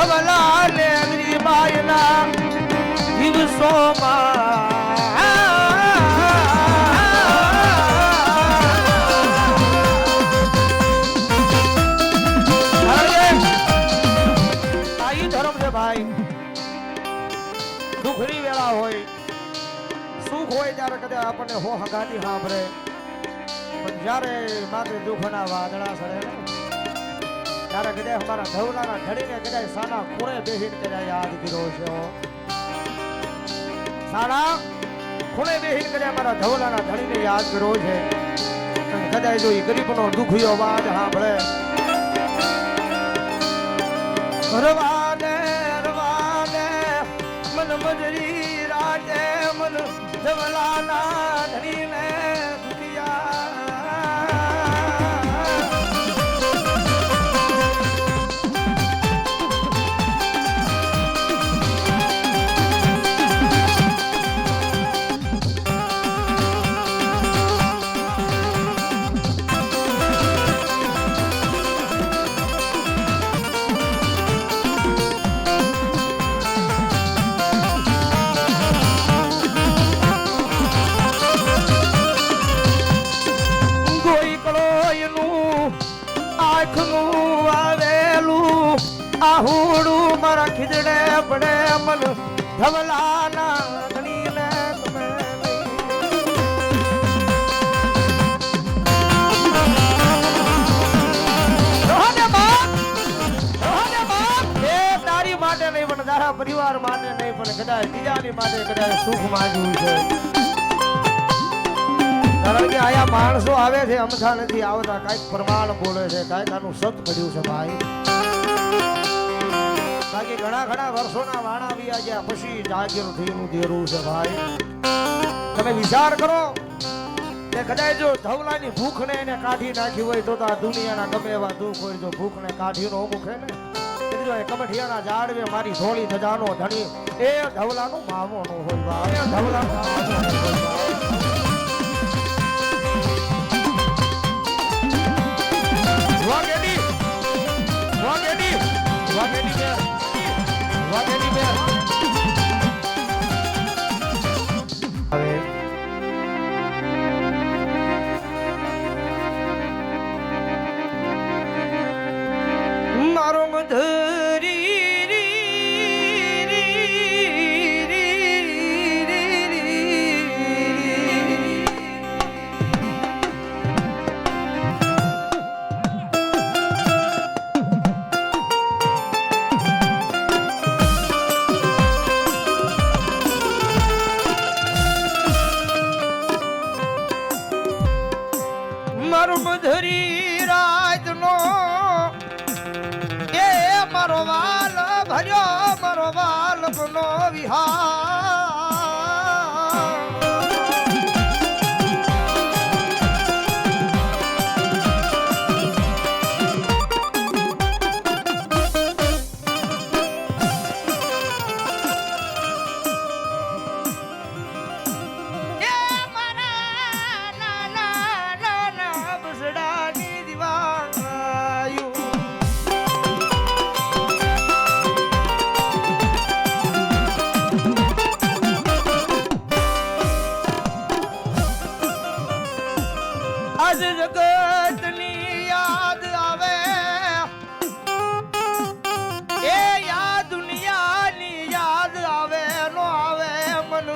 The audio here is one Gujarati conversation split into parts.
ધવલા ને ગરીબાઈના દિવસોમાં ભાઈ દુખરી વેળા હોય સુખ હોય ત્યારે કદાચ આપણને હો હગાતી સાંભળે પણ જ્યારે માથે દુઃખના વાદળા સડે ને ત્યારે કદાચ અમારા ધવલાના ધડીને કદાચ સાના ખૂણે બેસીને કદાચ યાદ કર્યો છે સાના ખૂણે બેસીને કદાચ અમારા ધવલાના ધડીને યાદ કર્યો છે કદાચ જો એ ગરીબનો દુખિયો વાદ સાંભળે મજરી રાતે મન ધવલાના ધણીને આહુડું મારા ખીજડે પડે મન ધવલાના ધણીને તમે રોહને બાપ એ તારી માટે નહીં પણ તારા પરિવાર માટે નહીં પણ કદાચ બીજાની માટે કદાચ સુખ માંગ્યું છે કારણ કે આયા માણસો આવે છે અમથા નથી આવતા કાંઈક પ્રમાણ બોલે છે કાંઈક આનું સત પડ્યું છે ભાઈ બાકી ઘણા વર્ષોના વાણા વ્યા ગયા પછી જાગીર થઈનું દેરું છે ભાઈ તમે વિચાર કરો કે કદાચ જો ધવલાની ભૂખને એને કાઢી નાખી હોય તો આ દુનિયાના ગમે એવા દુઃખ હોય જો ભૂખને કાઢીનો મુખે ને જો એ કમઠિયાના ઝાડવે મારી ધોળી ધજાનો ધણી એ ધવલાનું મામોનું હોય ભાઈ ધવલાનું મામોનું હોય વાગેડી વાગેડી વાગેડી બે વાગેડી બે હવે મારો મધરી ધરી રાતનો એ મારો વાલ ભર્યો મારો વાલ નો વિહાર જગતની યાદ આવે એ યાદ દુનિયાની યાદ આવે નો આવે મન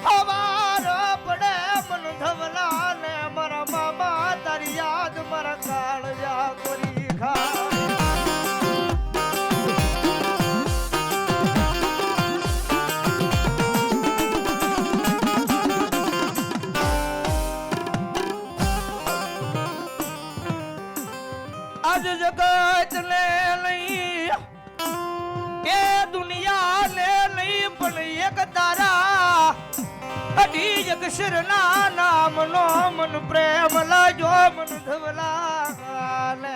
હવાર પડે મન ધવલા ને મારા મામા તારી યાદ મારા કાળજા કરી ખા આજ જગત ને લઈ એ દુનિયા ને લઈ પણ એક તારા અઢી જગશર ના નામ નો મન પ્રેમ લાજો મન ધવલા ને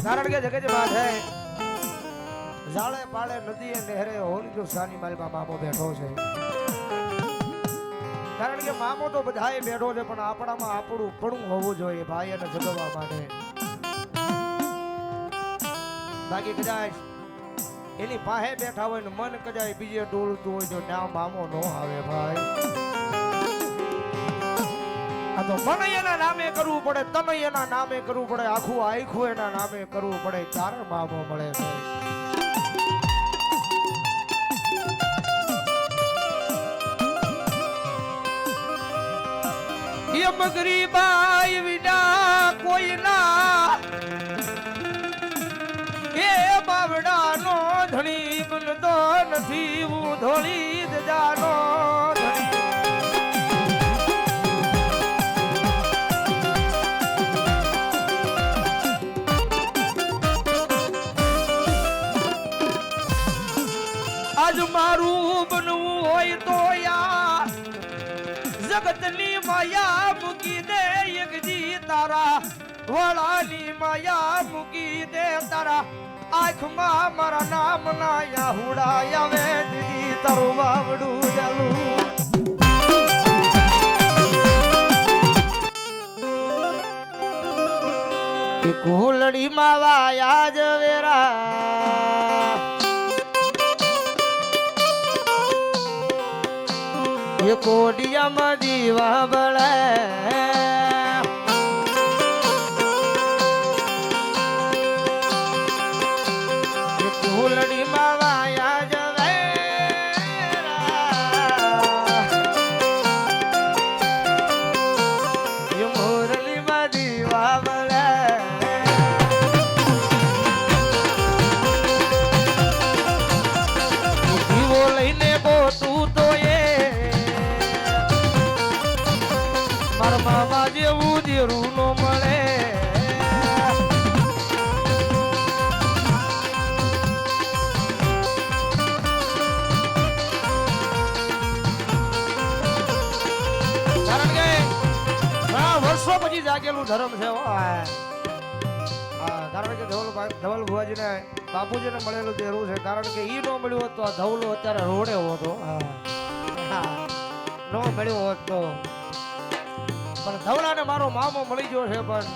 કારણ કે જગત બાત હૈ જાળે પાળે નદીએ નહેરે હોલ જો સાની માલમાં મામો બેઠો છે કારણ કે મામો તો બધાએ બેઠો છે પણ આપણામાં આપણું પણ હોવું જોઈએ ભાઈ અને જગવા માટે. બાકી કદાચ એની પાસે બેઠા હોય ને મન કદાચ બીજે ડોળતું હોય તો ના મામો નો આવે ભાઈ. આ તો મને એના નામે કરવું પડે, તમે એના નામે કરવું પડે, આખું આખું એના નામે કરવું પડે ત્યારે મામો મળે છે. એમ ગરીબાઈ વિના કોઈના એ બાવડાનો ધણી બનતો નથી, હું ધોળી દજાનો ધણી. આજ મારું બનવું હોય તો યાર જગતની માયા મૂકી દે, એક જી તારા વળાની માયા મૂકી દે, તારા આંખમાં મારા નામ ના યાહુડા આવે દીદી તારું વાવડું જલું. કુલડી માં વાયા જ વેરા એ કોડિયામાં દીવા બળે, એ કુલડીમાં વાયા જ વેરા, એ મોરલીમાં દીવા બળે. દીવો લઈને ગોતું તો મામા જેવું દેરું નો મળે. કારણ કે ઘણા વર્ષો પછી જાગેલું ધર્મ છે. કારણ કે ધવલ ભુવાજીને બાપુજીને મળેલું દેરું છે. કારણ કે ઈ નો મળ્યું હોત તો આ ધવલો અત્યારે રોડે હોતો, નો મળ્યું હોત તો. પણ ધવલાને મારો મામો મળી ગયો છે. પણ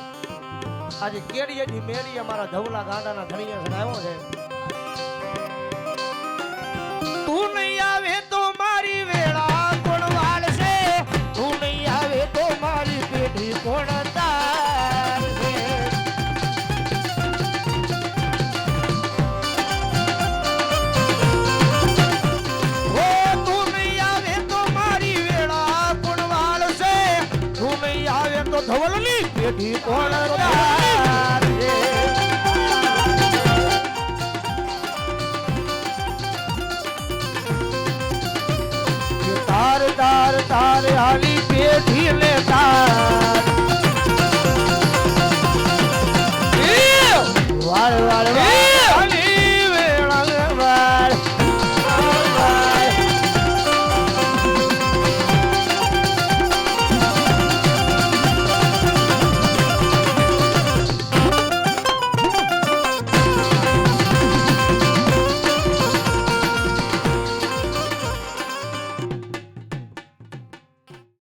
આજે કેડીએથી મેરીએ મારા ધવલા ગાંડાના ધણીયા સડાવ્યો છે. તું નહીં આવે તો મારી વેળા કોણ વાળશે, તું નહીં આવે તો મારી પેઢી કોણ તારશે. ઓ તું નહીં આવે તો મારી વેળા કોણ વાળશે, તું નહીં આવે તો ધવલની પેઢી કોણ તારશે. તાર તાર તાર હાલી પેઢી ને તાર